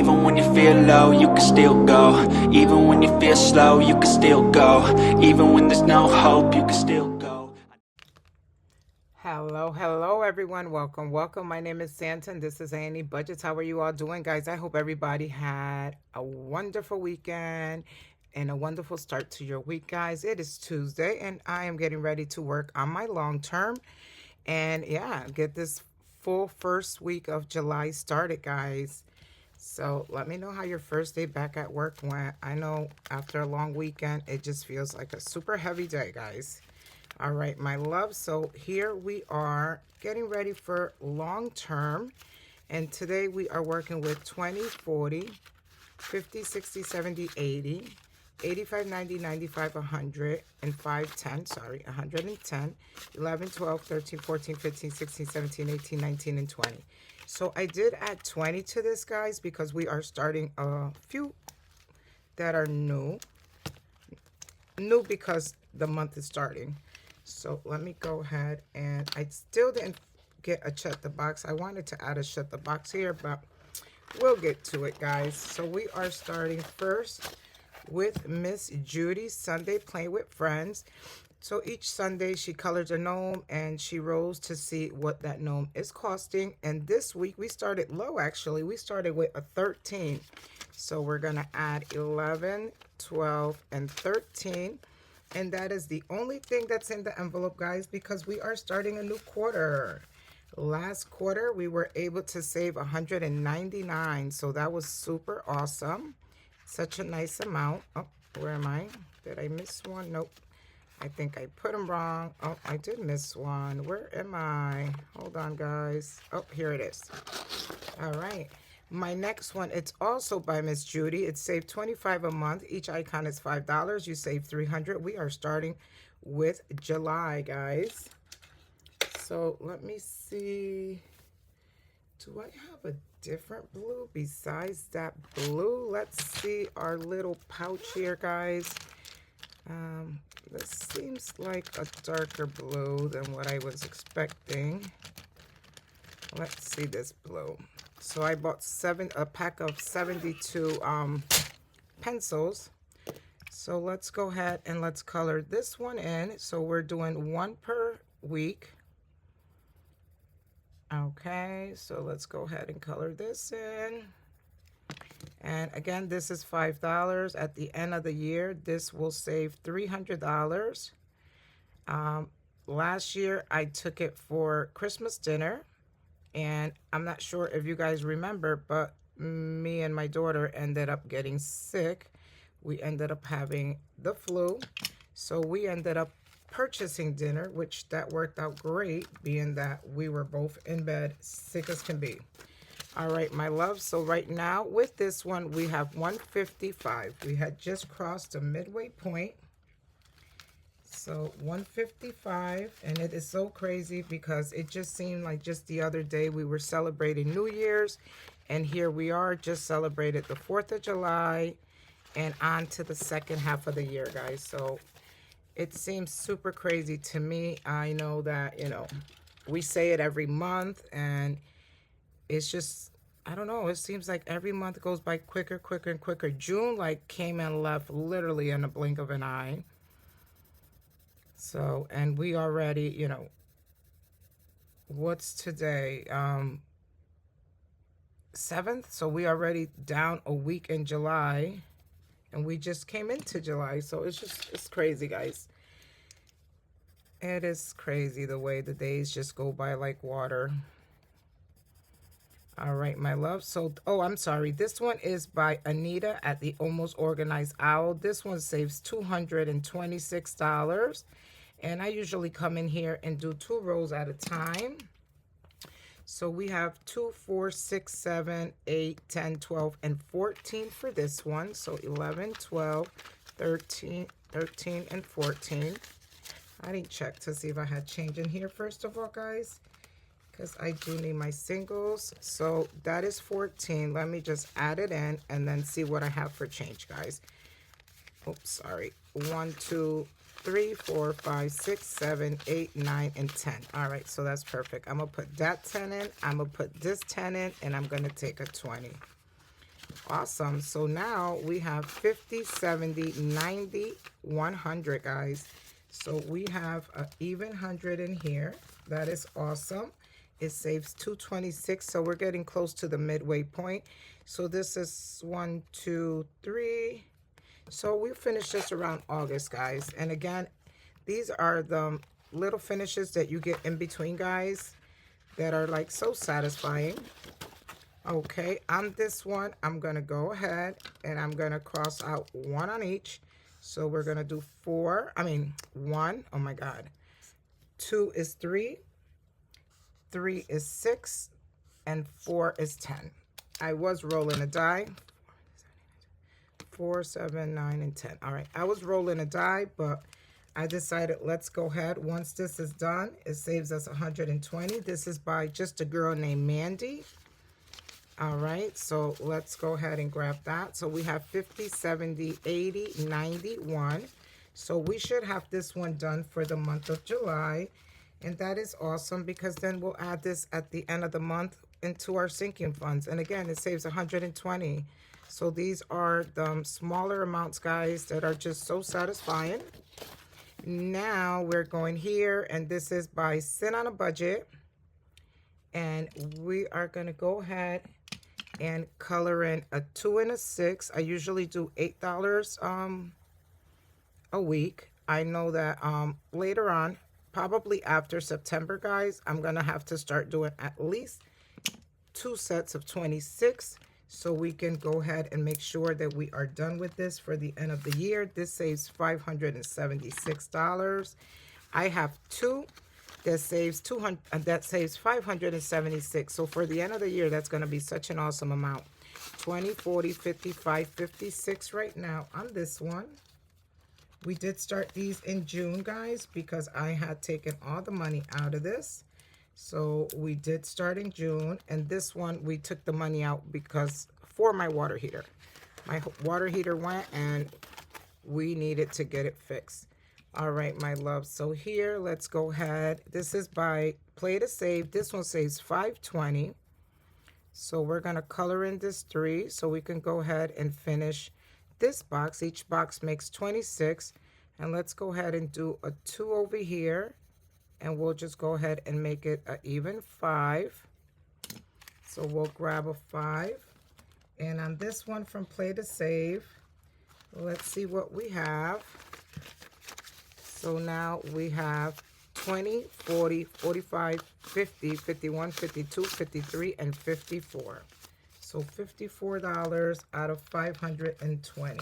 Even when you feel low, you can still go. Even when you feel slow, you can still go. Even when there's no hope, you can still go. Hello everyone. Welcome. My name is Santa and this is Annie Budgets. How are you all doing, guys? I hope everybody had a wonderful weekend and a wonderful start to your week, guys. It is Tuesday and I am getting ready to work on my long term and get this full first week of July started, guys. So let me know how your first day back at work went. I know after a long weekend, it just feels like a super heavy day, guys. All right, my love. So here we are getting ready for long term. And today we are working with 20, 40, 50, 60, 70, 80, 85, 90, 95, 100, and 510, sorry, 110, 11, 12, 13, 14, 15, 16, 17, 18, 19, and 20. So I did add 20 to this, guys, because we are starting a few that are new. New because the month is starting. So let me go ahead, and I still didn't get a shut the box. I wanted to add a shut the box here, but we'll get to it, guys. So we are starting first with Miss Judy's Sunday Playing with Friends. So each Sunday she colors a gnome and she rolls to see what that gnome is costing. And this week we started low, actually. We started with a 13. So we're going to add 11, 12, and 13. And that is the only thing that's in the envelope, guys, because we are starting a new quarter. Last quarter, we were able to save 199. So that was super awesome. Such a nice amount. Oh, where am I? Did I miss one? Nope. I think I put them wrong. Oh, I did miss one. Where am I? Hold on, guys. Oh, here it is. All right. My next one, it's also by Miss Judy. It's saved $25 a month. Each icon is $5. You save $300. We are starting with July, guys. So let me see. Do I have a different blue besides that blue? Let's see our little pouch here, guys. This seems like a darker blue than what I was expecting. Let's see this blue. So I bought a pack of 72 pencils. So let's go ahead and let's color this one in. So we're doing one per week. Okay, so let's go ahead and color this in. And again, this is $5. At the end of the year, this will save $300. Last year, I took it for Christmas dinner. And I'm not sure if you guys remember, but me and my daughter ended up getting sick. We ended up having the flu. So we ended up purchasing dinner, which that worked out great, being that we were both in bed, sick as can be. All right, my love. So right now with this one, we have 155. We had just crossed the midway point. So 155, and it is so crazy because it just seemed like just the other day we were celebrating New Year's, and here we are, just celebrated the 4th of July and on to the second half of the year, guys. So it seems super crazy to me. I know that, we say it every month, and it's just, I don't know, it seems like every month goes by quicker and quicker. June came and left literally in a blink of an eye. So, and we already, what's today? 7th. So we already down a week in July, and we just came into July. So it's crazy, guys. It is crazy the way the days just go by like water. All right, my love. So, oh, I'm sorry. This one is by Anita at the Almost Organized Owl. This one saves $226. And I usually come in here and do 2 rows at a time. So we have 2, 4, 6, 7, 8, 10, 12, and 14 for this one. So 11, 12, 13, and 14. I didn't check to see if I had change in here first of all, guys, because I do need my singles. So that is 14. Let me just add it in and then see what I have for change, guys. Oops, sorry. 1, 2, 3, 4, 5, 6, 7, 8, 9, and 10. All right, so that's perfect. I'm going to put that 10 in. I'm going to put this 10 in, and I'm going to take a 20. Awesome. So now we have 50, 70, 90, 100, guys. So we have an even 100 in here. That is awesome. It saves 226, so we're getting close to the midway point. So this is 1, 2, 3. So we finished this around August, guys. And again, these are the little finishes that you get in between, guys, that are like so satisfying. Okay, on this one, I'm going to go ahead and I'm going to cross out 1 on each. So we're going to do 1. Oh my God. 2 is 3. 3 is 6. And 4 is 10. I was rolling a die. 4, 7, 9, and 10. All right, I was rolling a die, but I decided let's go ahead. Once this is done, it saves us 120. This is by just a girl named Mandy. All right, so let's go ahead and grab that. So we have 50, 70, 80, 91. So we should have this one done for the month of July. And that is awesome because then we'll add this at the end of the month into our sinking funds. And again, it saves 120. So these are the smaller amounts, guys, that are just so satisfying. Now we're going here, and this is by Sin on a Budget. And we are going to go ahead and color in a 2 and a 6. I usually do $8 a week. I know that later on, probably after September, guys, I'm going to have to start doing at least 2 sets of 26 so we can go ahead and make sure that we are done with this for the end of the year. This saves $576. I have 2 that saves 200, that saves 576. So for the end of the year, that's going to be such an awesome amount. 20, 40, 55, 56 right now on this one. We did start these in June, guys, because I had taken all the money out of this. So we did start in June, and this one we took the money out because for my water heater. My water heater went and we needed to get it fixed. All right, my love. So here, let's go ahead. This is by Play to Save. This one saves 520. So we're going to color in this 3 so we can go ahead and finish this box. Each box makes 26. And let's go ahead and do a 2 over here. And we'll just go ahead and make it an even 5. So we'll grab a 5. And on this one from Play to Save, let's see what we have. So now we have 20, 40, 45, 50, 51, 52, 53, and 54. So $54 out of 520.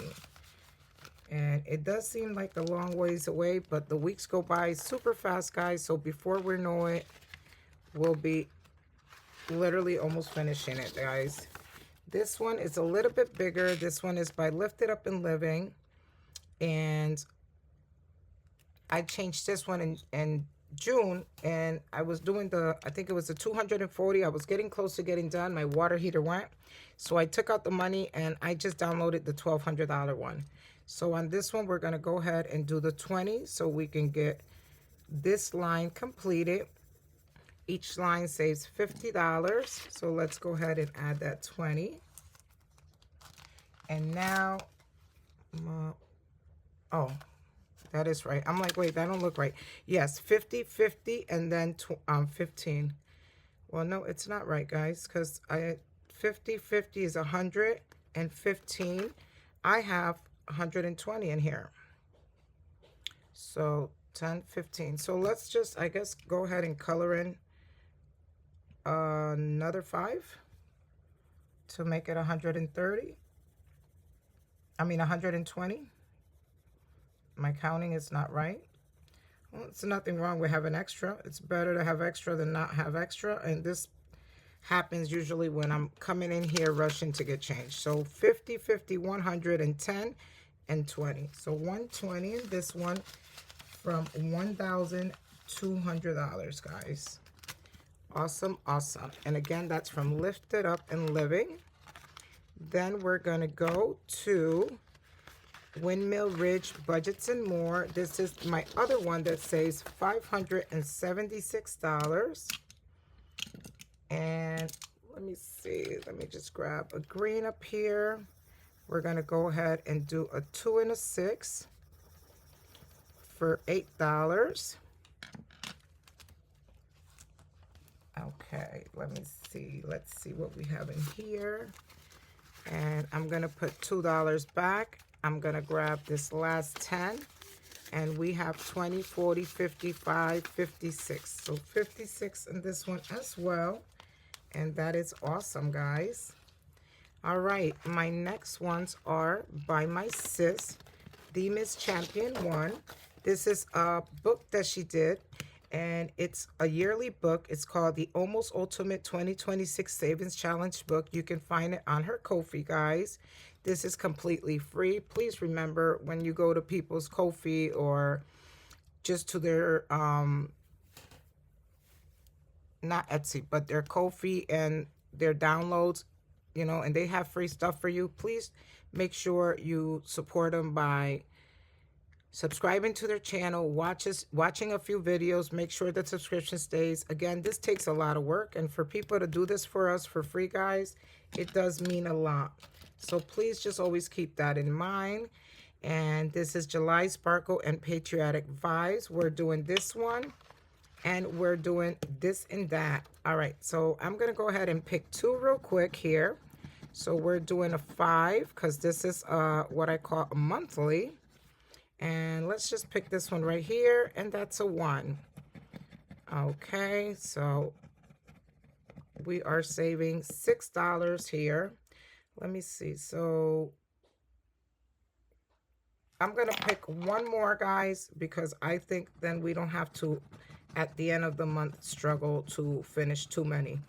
And it does seem like a long ways away, but the weeks go by super fast, guys. So before we know it, we'll be literally almost finishing it, guys. This one is a little bit bigger. This one is by Lift It Up and Living. And I changed this one in June, and I was doing I think it was the 240. I was getting close to getting done. My water heater went. So I took out the money, and I just downloaded the $1,200 one. So on this one, we're going to go ahead and do the 20 so we can get this line completed. Each line saves $50. So let's go ahead and add that 20. And now, oh, that is right. I'm like, wait, that don't look right. Yes, 50, 50, and then 15. Well, no, it's not right, guys, because 50, 50 is 100, and 15. I have 120 in here. So 10, 15. So let's just, I guess, go ahead and color in another 5 to make it 130. I mean 120. My counting is not right. Well, it's nothing wrong with having extra. It's better to have extra than not have extra. And this happens usually when I'm coming in here rushing to get changed. So 50, 50, 110, and 20. So 120 in this one from $1,200, guys. Awesome, awesome. And again, that's from Lift It Up and Living. Then we're going to go to Windmill Ridge Budgets and More. This is my other one that saves $576. And Let me see. Let me just grab a green up here. We're going to go ahead and do a 2 and a 6 for $8. Okay, let me see. Let's see what we have in here. And I'm going to put $2 back. I'm going to grab this last 10. And we have 20, 40, 55, 56. So 56 in this one as well. And that is awesome, guys. All right, my next ones are by my sis, the Miss Champion 1. This is a book that she did, and it's a yearly book. It's called the Almost Ultimate 2026 Savings Challenge book. You can find it on her Ko-fi, guys. This is completely free. Please remember, when you go to people's Ko-fi or just to their, not Etsy, but their Ko-fi and their downloads, you know, and they have free stuff for you, please make sure you support them by subscribing to their channel, watching a few videos, make sure that subscription stays. Again, this takes a lot of work, and for people to do this for us for free, guys, it does mean a lot. So please just always keep that in mind. And this is July Sparkle and Patriotic Vibes. We're doing this one, and we're doing this and that. All right, so I'm going to go ahead and pick 2 real quick here. So we're doing a 5 because this is what I call a monthly. And let's just pick this one right here, and that's a 1. Okay, so we are saving $6 here. Let me see. So I'm going to pick 1 more, guys, because I think then we don't have to, at the end of the month, struggle to finish too many.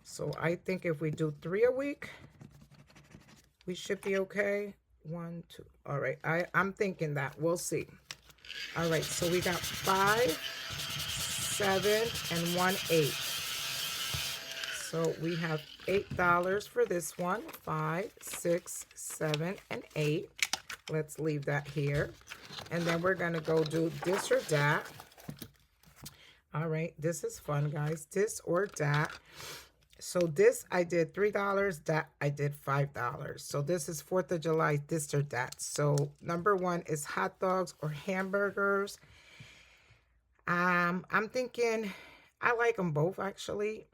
So I think if we do 3 a week, we should be okay. 1, 2. All right. I'm thinking that. We'll see. All right. So we got 5, 7, and 1 8. So we have $8 for this one. 5, 6, 7, and 8. Let's leave that here. And then we're going to go do this or that. All right. This is fun, guys. This or that. So this I did $3, that I did $5. So this is 4th of July, this or that. So number 1 is hot dogs or hamburgers. I'm thinking, I like them both actually,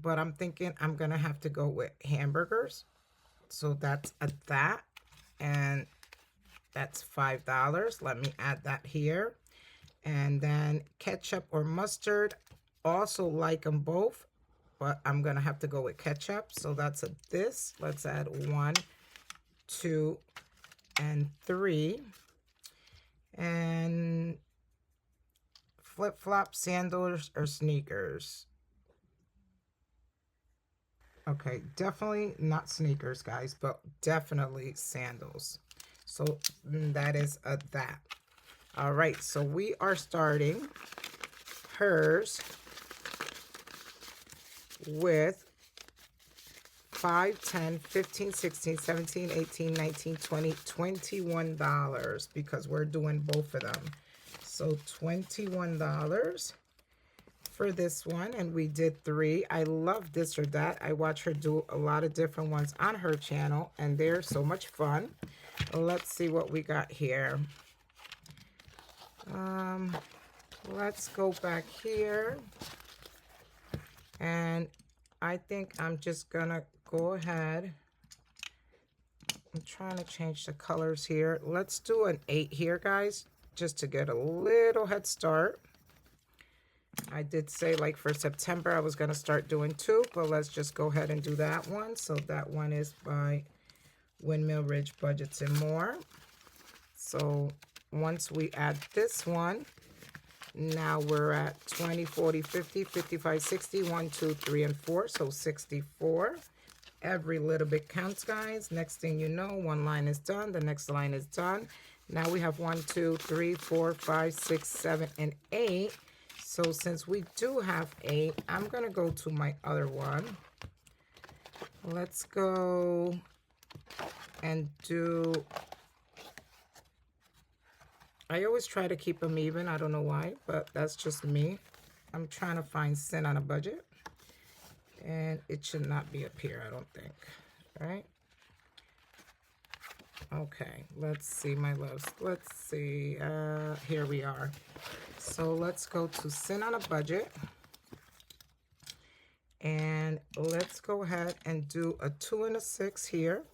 but I'm thinking I'm going to have to go with hamburgers. So that's a that, and that's $5. Let me add that here. And then ketchup or mustard, also like them both, but I'm going to have to go with ketchup. So that's a this. Let's add 1, 2, and 3. And flip-flop, sandals, or sneakers. Okay, definitely not sneakers, guys, but definitely sandals. So that is a that. All right, so we are starting hers with 5, 10, 15, 16, 17, 18, 19, 20, $21 because we're doing both of them. So $21 for this one, and we did 3. I love this or that. I watch her do a lot of different ones on her channel, and they're so much fun. Let's see what we got here. Let's go back here. And I think I'm just gonna go ahead. I'm trying to change the colors here. Let's do an 8 here, guys, just to get a little head start. I did say, like, for September I was gonna start doing 2, but let's just go ahead and do that one. So that one is by Windmill Ridge Budgets and More. So once we add this one, now we're at 20, 40, 50, 55, 60, 1, 2, 3, and 4. So 64. Every little bit counts, guys. Next thing you know, one line is done. The next line is done. Now we have 1, 2, 3, 4, 5, 6, 7, and 8. So since we do have 8, I'm going to go to my other one. Let's go and do... I always try to keep them even. I don't know why, but that's just me. I'm trying to find Sin on a Budget. And it should not be up here, I don't think. Right? Okay, let's see, my loves. Let's see. Here we are. So let's go to Sin on a Budget. And let's go ahead and do a 2 and a 6 here.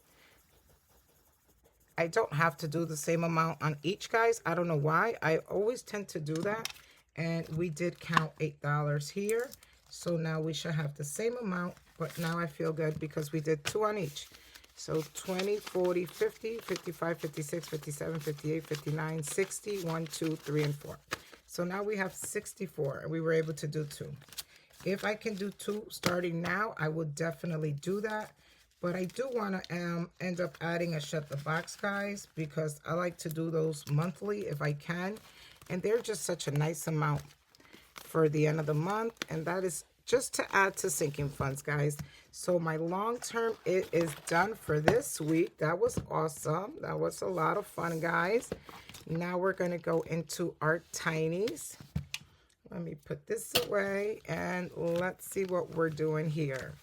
I don't have to do the same amount on each, guys. I don't know why. I always tend to do that. And we did count $8 here. So now we should have the same amount. But now I feel good because we did 2 on each. So 20, 40, 50, 55, 56, 57, 58, 59, 60, 1, 2, 3, and 4. So now we have 64, and we were able to do 2. If I can do 2 starting now, I will definitely do that. But I do want to end up adding a Shut the Box, guys, because I like to do those monthly if I can. And they're just such a nice amount for the end of the month. And that is just to add to sinking funds, guys. So my long term, it is done for this week. That was awesome. That was a lot of fun, guys. Now we're going to go into our tinies. Let me put this away and let's see what we're doing here.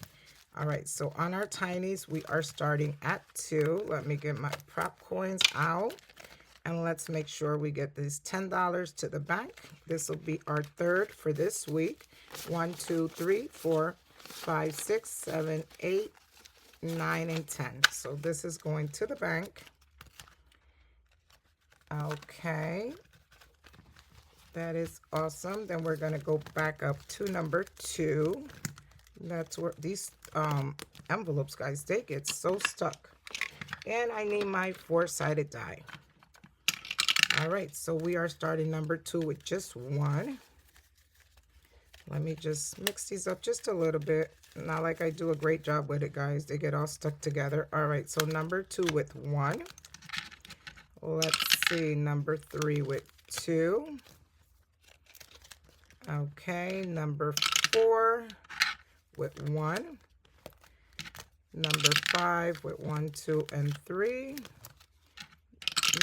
All right, so on our tinies, we are starting at 2. Let me get my prop coins out. And let's make sure we get these $10 to the bank. This will be our third for this week. 1, 2, 3, 4, 5, 6, 7, 8, 9, and 10. So this is going to the bank. Okay. That is awesome. Then we're going to go back up to number 2. That's where these envelopes, guys, they get so stuck. And I need my 4-sided die. All right, so we are starting number 2 with just 1. Let me just mix these up just a little bit. Not like I do a great job with it, guys. They get all stuck together. All right, so number 2 with 1. Let's see, number 3 with 2. Okay, number 4 with 1. Number 5 with 1, 2, and 3.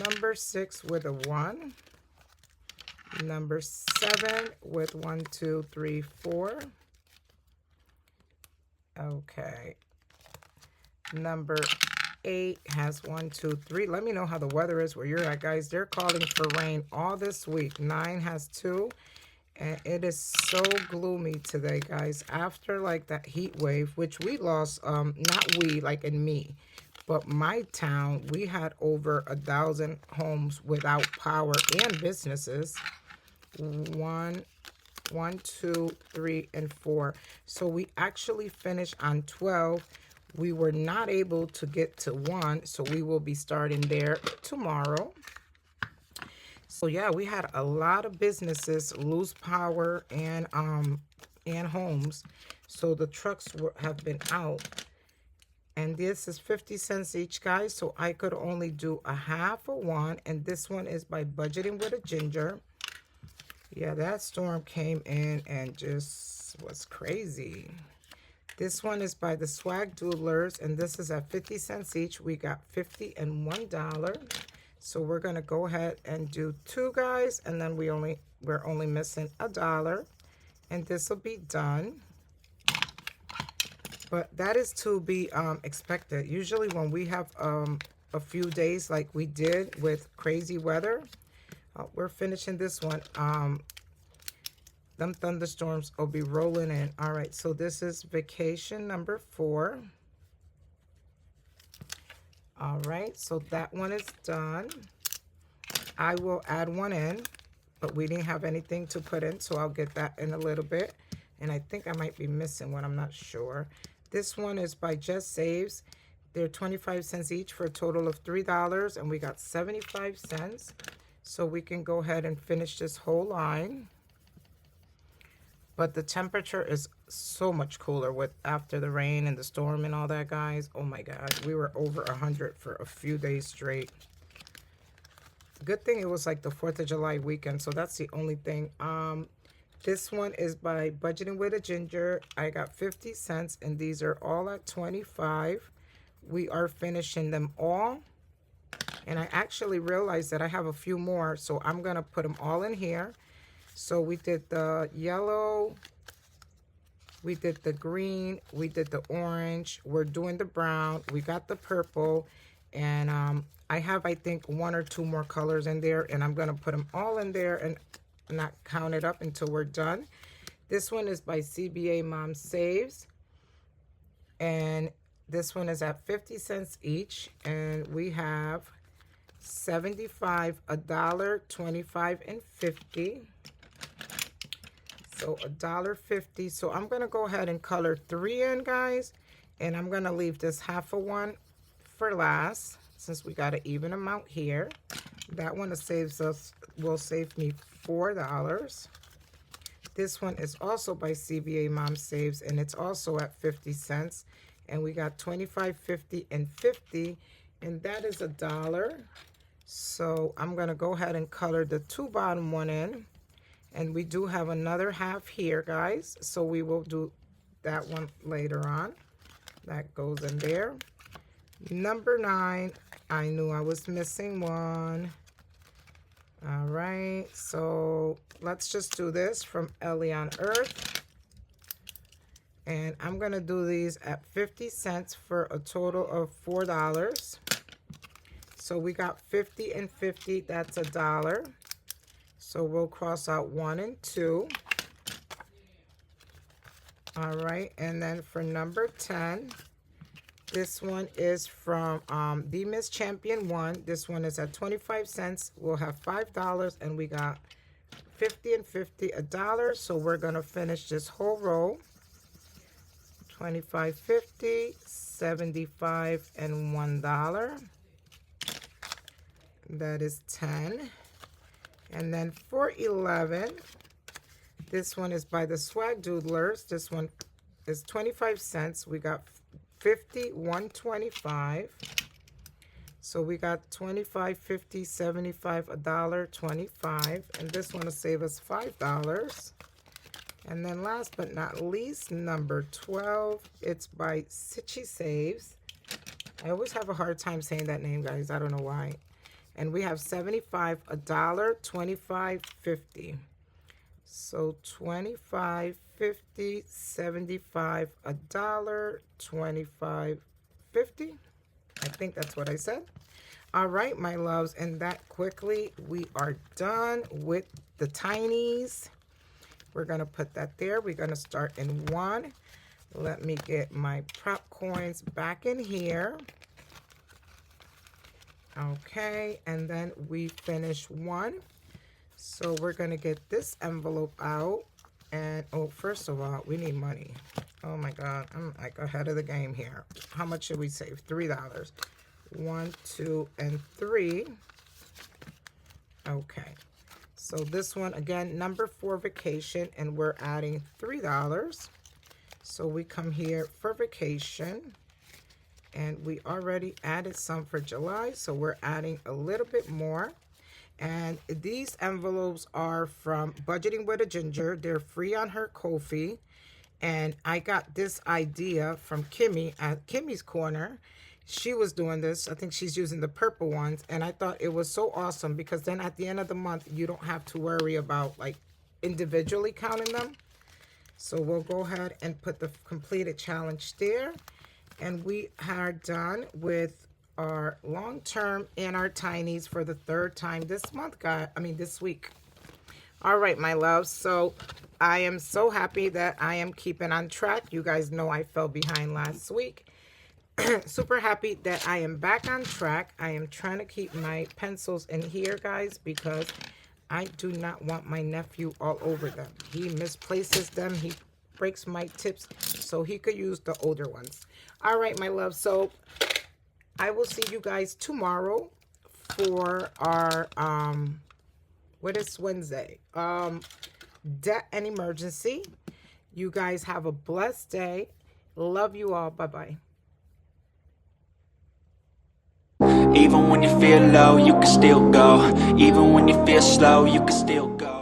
Number 6 with a 1. Number 7 with 1, 2, 3, 4. Okay. Number 8 has 1, 2, 3. Let me know how the weather is where you're at, guys. They're calling for rain all this week. 9 has 2. And it is so gloomy today, guys. After like that heat wave, which we lost, not we, like in me, but my town, we had over 1,000 homes without power and businesses. 1, 2, 3, and 4. So we actually finished on 12. We were not able to get to 1, so we will be starting there tomorrow. So yeah, we had a lot of businesses lose power and homes. So the trucks have been out. And this is 50 cents each, guys. So I could only do a half of one. And this one is by Budgeting with a Ginger. Yeah, that storm came in and just was crazy. This one is by the Swag Doodlers. And this is at 50 cents each. We got 50 and $1. So we're going to go ahead and do 2, guys, and then we're only missing $1, and this will be done. But that is to be expected. Usually when we have a few days like we did with crazy weather, we're finishing this one. Them thunderstorms will be rolling in. All right, so this is vacation number 4. All right, so that one is done. I will add one in, but we didn't have anything to put in, so I'll get that in a little bit. And I think I might be missing one, I'm not sure. This one is by Just Saves. They're 25 cents each for a total of $3, and we got 75 cents. So we can go ahead and finish this whole line. But the temperature is so much cooler with after the rain and the storm and all that, guys. Oh my God, we were over 100 for a few days straight. Good thing it was like the 4th of July weekend, so that's the only thing. This one is by Budgeting with a Ginger. I got 50 cents, and these are all at 25. We are finishing them all. And I actually realized that I have a few more, so I'm gonna put them all in here. So we did the yellow, We did the green, we did the orange, we're doing the brown, we got the purple, and I have, I think, 1 or 2 more colors in there, and I'm going to put them all in there and not count it up until we're done. This one is by CBA Mom Saves, and this one is at 50 cents each, and we have 75, a dollar, 25, and 50. So $1.50. So I'm going to go ahead and color 3 in, guys. And I'm going to leave this half of one for last, since we got an even amount here. That one will save me $4. This one is also by CBA Mom Saves, and it's also at 50 cents. And we got 25, 50, and 50. And that is $1. So I'm going to go ahead and color the 2 bottom one in. And we do have another half here, guys. So we will do that one later on. That goes in there. Number 9, I knew I was missing one. All right, so let's just do this from Ellie on Earth. And I'm going to do these at 50 cents for a total of $4. So we got 50 and 50, that's $1. So we'll cross out 1 and 2. All right, and then for number 10, this one is from the Miss Champion 1. This one is at 25 cents. We'll have $5, and we got 50 and 50, $1. So we're going to finish this whole row. 25, 50, 75, and $1. That is 10. And then for 11, this one is by the Swag Doodlers. This one is 25 cents. We got 50, 125. So we got 25, 50, 75, $1.25. And this one will save us $5. And then last but not least, number 12, it's by Sitchy Saves. I always have a hard time saying that name, guys. I don't know why. And we have 75, $1, 25, 50. So 25, 50, 75, $1, 25, 50. I think that's what I said. All right, my loves, and that quickly, we are done with the tinies. We're going to put that there. We're going to start in 1. Let me get my prop coins back in here. Okay, and then we finish 1. So we're going to get this envelope out. And, oh, first of all, we need money. Oh, my God. I'm like ahead of the game here. How much should we save? $3. 1, 2, and 3. Okay. So this one, again, number 4, vacation. And we're adding $3. So we come here for vacation. And we already added some for July, so we're adding a little bit more. And these envelopes are from Budgeting with a Ginger. They're free on her Ko-fi. And I got this idea from Kimmy at Kimmy's Corner. She was doing this. I think she's using the purple ones. And I thought it was so awesome because then at the end of the month, you don't have to worry about like individually counting them. So we'll go ahead and put the completed challenge there. And we are done with our long-term and our tinies for the 3rd time this month, guys. I mean, this week. All right, my loves. So I am so happy that I am keeping on track. You guys know I fell behind last week. Super happy that I am back on track. I am trying to keep my pencils in here, guys, because I do not want my nephew all over them. He misplaces them. He breaks my tips, so he could use the older ones. All right, my love. So I will see you guys tomorrow for our what is Wednesday? Debt and emergency. You guys have a blessed day. Love you all. Bye-bye. Even when you feel low, you can still go. Even when you feel slow, you can still go.